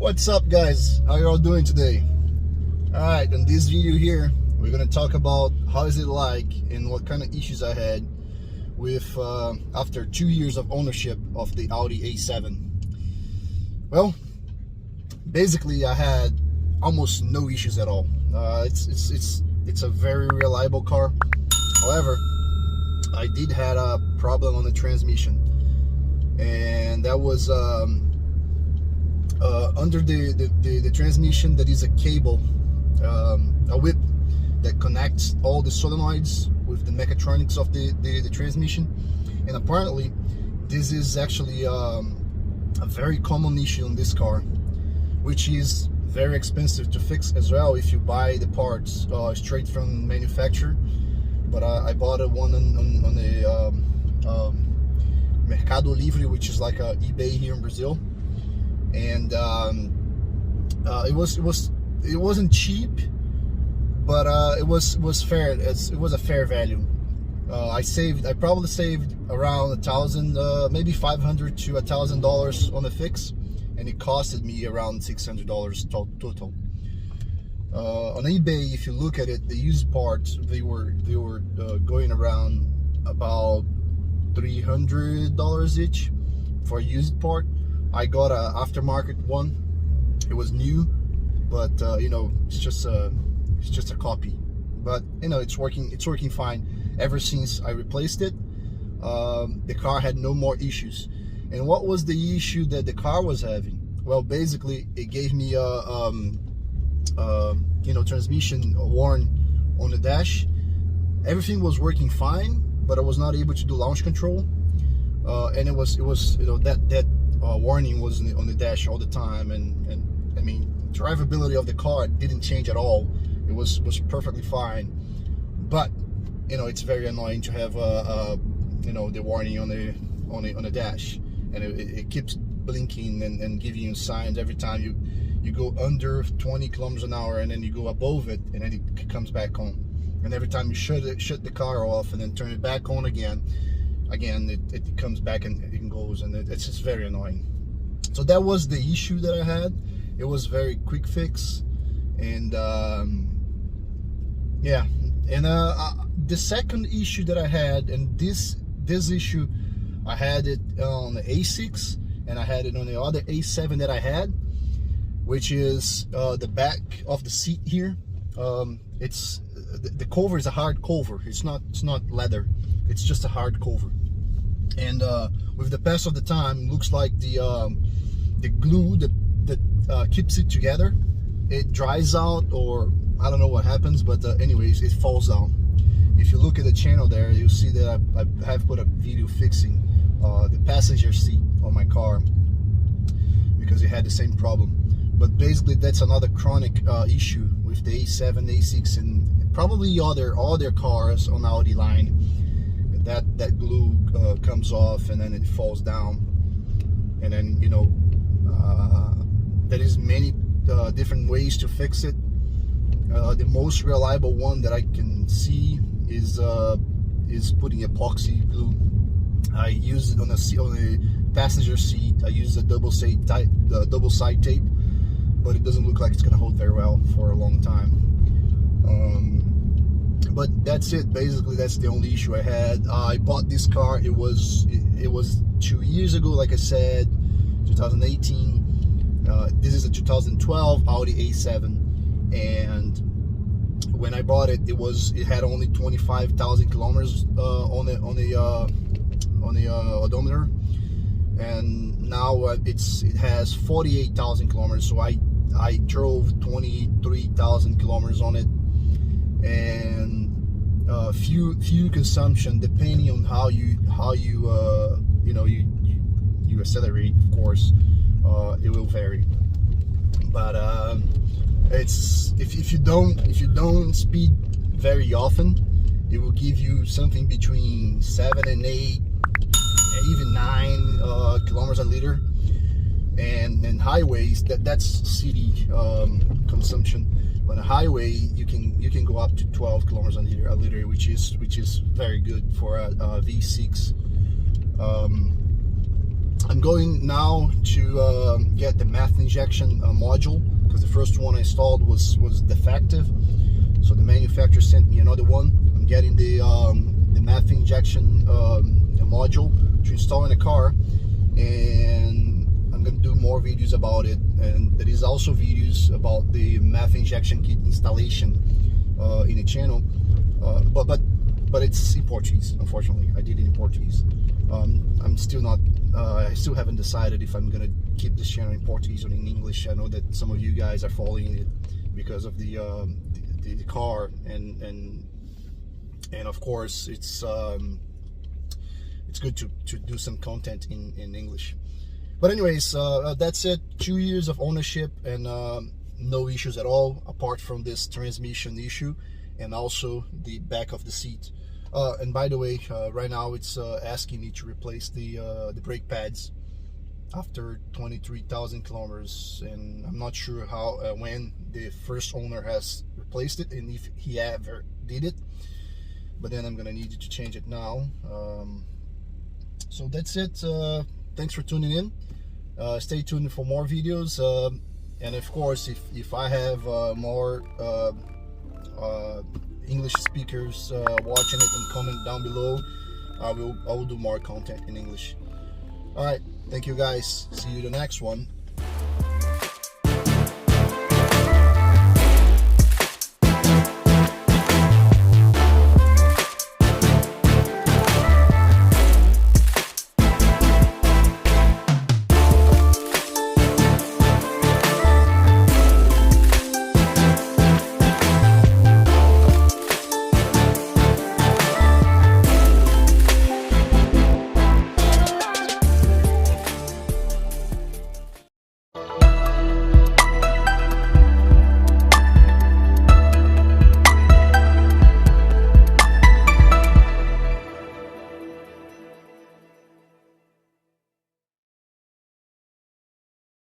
What's up, guys? How you all doing today? Alright, in this video here we're gonna talk about how is it like and what kind of issues I had with after 2 years of ownership of the Audi A7. Well, basically I had almost no issues at all. It's a very reliable car. However, I did had a problem on the transmission, and that was under the transmission. That is a cable, a whip that connects all the solenoids with the mechatronics of the transmission. And apparently this is actually a very common issue in this car, which is very expensive to fix as well if you buy the parts straight from manufacturer. But I bought one on the Mercado Livre, which is like a eBay here in Brazil, and it wasn't cheap, but it was fair. It was a fair value. I probably saved around $1,000, maybe $500 to $1,000 on the fix, and it costed me around $600 total. On eBay, if you look at it, the used parts they were going around about $300 each for a used part. I got a aftermarket one. It was new, but you know, it's just a copy. But you know, it's working fine. Ever since I replaced it, the car had no more issues. And what was the issue that the car was having? Well, basically, it gave me a you know, transmission warning on the dash. Everything was working fine, but I was not able to do launch control, and it was you know, that warning was on the dash all the time. And I mean, drivability of the car didn't change at all. It was perfectly fine, but you know, it's very annoying to have you know, the warning on the dash, and it keeps blinking and giving you signs every time you go under 20 kilometers an hour, and then you go above it, and then it comes back on. And every time you shut the car off and then turn it back on again, it comes back and it goes, and it's just very annoying. So that was the issue that I had. It was very quick fix, and yeah. And the second issue that I had, and this issue, I had it on the A6, and I had it on the other A7 that I had, which is the back of the seat here. It's the cover is a hard cover. It's not leather. It's just a hard cover. And with the pass of the time, looks like the glue that keeps it together, it dries out, or I don't know what happens, but anyways, it falls down. If you look at the channel there, you'll see that I have put a video fixing the passenger seat on my car, because it had the same problem. But basically, that's another chronic issue with the A7, A6, and probably other cars on Audi line. That glue comes off, and then it falls down, and then, you know, there is many different ways to fix it. The most reliable one that I can see is putting epoxy glue. I use it on the passenger seat. I use the double side tape, but it doesn't look like it's gonna hold very well for a long time. But that's it. Basically, that's the only issue I had. I bought this car. It was 2 years ago, like I said, 2018. This is a 2012 Audi A7, and when I bought it, it had only 25,000 kilometers on the odometer, and now it has 48,000 kilometers. So I drove 23,000 kilometers on it, and fuel consumption, depending on how you you know, you accelerate, of course, it will vary. But it's if you don't speed very often, it will give you something between 7 and 8, even 9 kilometers a liter. And highways, that's city consumption. On a highway, you can go up to 12 kilometers a liter, which is very good for a V6. I'm going now to get the math injection module, because the first one I installed was defective. So the manufacturer sent me another one. I'm getting the math injection module to install in the car, and I'm going to do more videos about it. And there is also videos about the math injection kit installation in the channel, but it's in Portuguese. Unfortunately, I did it in Portuguese. I'm still not. I still haven't decided if I'm gonna keep this channel in Portuguese or in English. I know that some of you guys are following it because of the car, and of course it's good to do some content in English. But anyways, that's it. 2 years of ownership and no issues at all, apart from this transmission issue and also the back of the seat. And by the way, right now it's asking me to replace the brake pads after 23,000 kilometers, and I'm not sure how when the first owner has replaced it and if he ever did it. But then I'm gonna need you to change it now. So that's it. Thanks for tuning in. Stay tuned for more videos, and of course, if I have more English speakers watching it and comment down below, I will do more content in English. All right, thank you guys. See you the next one.